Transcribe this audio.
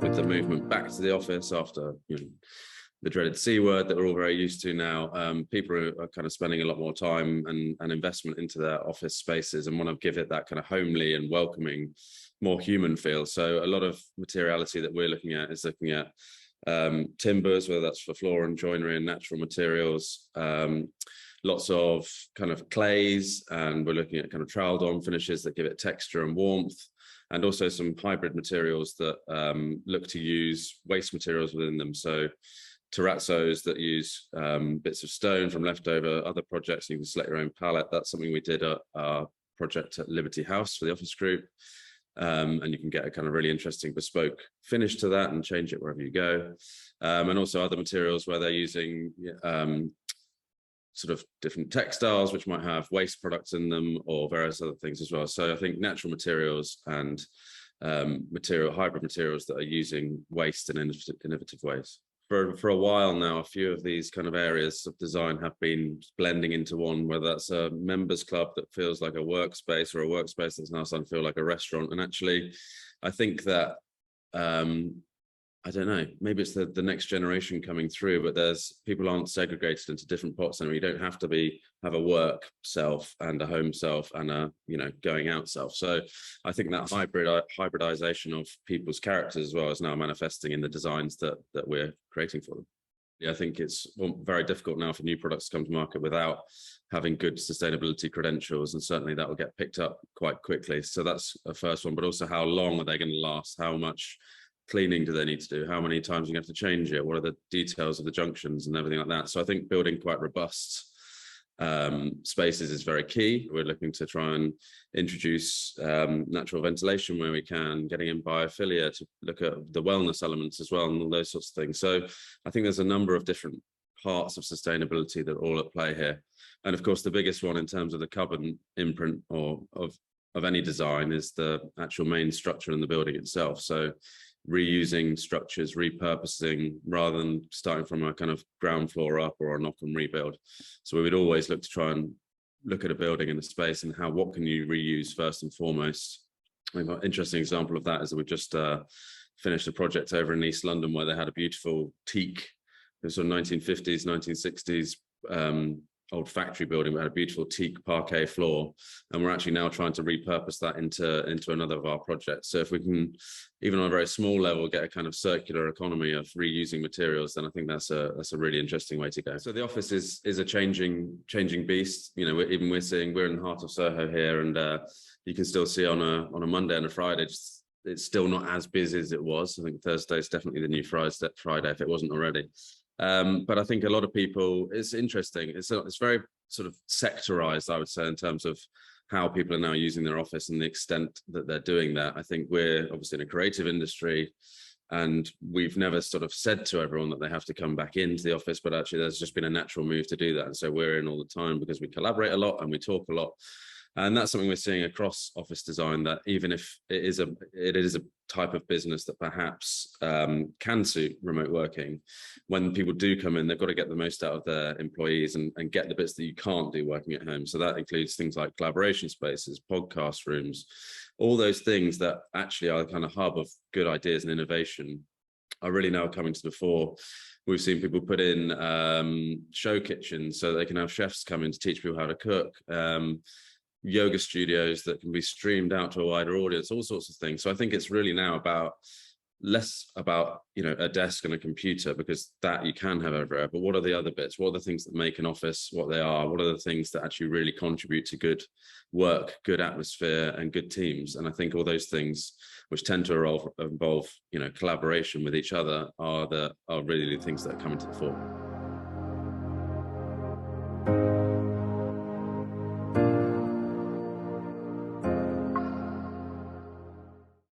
with the movement back to the office after the dreaded C word that we're all very used to now, people are kind of spending a lot more time and investment into their office spaces and want to give it that kind of homely and welcoming, more human feel. So a lot of materiality that we're looking at is looking at timbers, whether that's for floor and joinery and natural materials, lots of kind of clays, and we're looking at kind of troweled on finishes that give it texture and warmth, and also some hybrid materials that look to use waste materials within them. So terrazzos that use bits of stone from leftover other projects. You can select your own palette. That's something we did at our project at Liberty House for the office group. And you can get a kind of really interesting bespoke finish to that and change it wherever you go. And also other materials where they're using sort of different textiles, which might have waste products in them or various other things as well. So I think natural materials and hybrid materials that are using waste in innovative ways. For a while now, a few of these kind of areas of design have been blending into one, whether that's a members club that feels like a workspace or a workspace that's now starting to feel like a restaurant. And actually, I think that, I don't know, maybe it's the next generation coming through, but people aren't segregated into different pots anymore. You don't have to have a work self and a home self and a going out self. So I think that hybridization of people's characters as well is now manifesting in the designs that we're creating for them. Yeah, I think it's very difficult now for new products to come to market without having good sustainability credentials, and certainly that will get picked up quite quickly. So that's a first one, but also how long are they going to last? How much cleaning do they need to do? How many times are you have to change it? What are the details of the junctions and everything like that? So I think building quite robust spaces is very key. We're looking to try and introduce natural ventilation where we can, getting in biophilia to look at the wellness elements as well and all those sorts of things. So I think there's a number of different parts of sustainability that are all at play here. And of course, the biggest one in terms of the carbon imprint of any design is the actual main structure in the building itself. So reusing structures, repurposing, rather than starting from a kind of ground floor up or a knock and rebuild. So we would always look to try and look at a building in a space and what can you reuse first and foremost. An interesting example of that is that we just finished a project over in East London where they had a beautiful teak. It was sort of 1950s, 1960s old factory building. We had a beautiful teak parquet floor, and we're actually now trying to repurpose that into another of our projects. So if we can, even on a very small level, get a kind of circular economy of reusing materials, then I think that's a really interesting way to go. So the office is a changing beast. We're in the heart of Soho here, and you can still see on a Monday and a Friday, it's still not as busy as it was. I think Thursday is definitely the new Friday if it wasn't already. But I think a lot of people, it's interesting. It's very sort of sectorized, I would say, in terms of how people are now using their office and the extent that they're doing that. I think we're obviously in a creative industry, and we've never sort of said to everyone that they have to come back into the office, but actually there's just been a natural move to do that. And so we're in all the time because we collaborate a lot and we talk a lot. And that's something we're seeing across office design, that even if it is a type of business that perhaps can suit remote working, when people do come in, they've got to get the most out of their employees and get the bits that you can't do working at home. So that includes things like collaboration spaces, podcast rooms, all those things that actually are the kind of hub of good ideas and innovation are really now coming to the fore. We've seen people put in show kitchens so that they can have chefs come in to teach people how to cook. Yoga studios that can be streamed out to a wider audience, all sorts of things. So I think it's really now less about a desk and a computer, because that you can have everywhere, but what are the other bits? What are the things that make an office what they are? What are the things that actually really contribute to good work, good atmosphere, and good teams? And I think all those things, which tend to involve collaboration with each other, are really the things that are coming to the fore.